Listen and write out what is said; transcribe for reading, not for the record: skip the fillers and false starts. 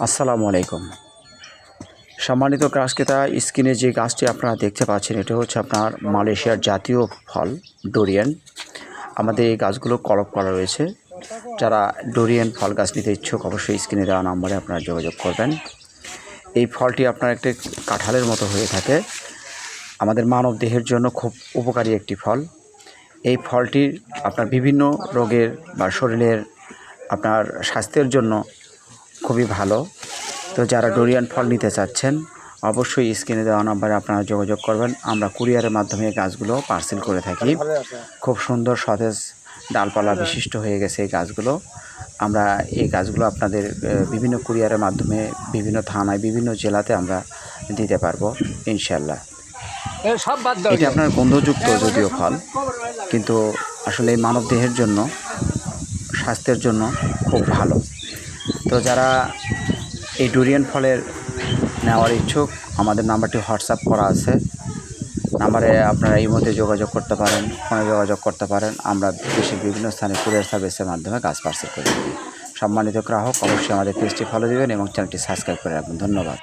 আসসালামু আলাইকুম। সম্মানিত গ্রাহক ক্রেতা, স্ক্রিনে যে গাছটি আপনারা দেখতে পাচ্ছেন এটা হচ্ছে আপনার মালয়েশিয়ার জাতীয় ফল ডোরিয়ান। আমাদের এই গাছগুলো কলপ করা রয়েছে। যারা ডোরিয়ান ফল গাছ নিতে ইচ্ছুক অবশ্যই স্ক্রিনে দেওয়া নম্বরে আপনারা যোগাযোগ করবেন। এই ফলটি আপনার একটি কাঁঠালের মতো হয়ে থাকে। আমাদের মানব দেহের জন্য খুব উপকারী একটি ফল। এই ফলটি আপনার বিভিন্ন রোগের বা শরীরের আপনার স্বাস্থ্যের জন্য খুবই ভালো। তো যারা ডোরিয়ান ফল নিতে চাচ্ছেন অবশ্যই স্ক্রিনে দেওয়া নম্বরে আপনারা যোগাযোগ করবেন। আমরা কুরিয়ারের মাধ্যমে গাছগুলো পার্সেল করে থাকি। খুব সুন্দর সতেজ ডালপালা বিশিষ্ট হয়ে গেছে এই গাছগুলো। আমরা এই গাছগুলো আপনাদের বিভিন্ন কুরিয়ারের মাধ্যমে বিভিন্ন থানায় বিভিন্ন জেলাতে আমরা দিতে পারবো ইনশাল্লাহ। এটা আপনার গন্ধযুক্ত যদিও ফল, কিন্তু আসলে এই মানবদেহের জন্য স্বাস্থ্যের জন্য খুব ভালো। তো যারা এই ডোরিয়ান ফলের নেওয়ার ইচ্ছুক আমাদের নাম্বারটি হোয়াটসঅ্যাপ করা আছে। নাম্বারে আপনারা এই মধ্যে যোগাযোগ করতে পারেন, ফোনে যোগাযোগ করতে পারেন। আমরা দেশের বিভিন্ন স্থানে কুরিয়ার সার্ভিসের মাধ্যমে গাছ পার্সেল করে থাকি। সম্মানিত গ্রাহক অবশ্যই আমাদের পেজটি ফলো দেবেন এবং চ্যানেলটি সাবস্ক্রাইব করে রাখবেন। ধন্যবাদ।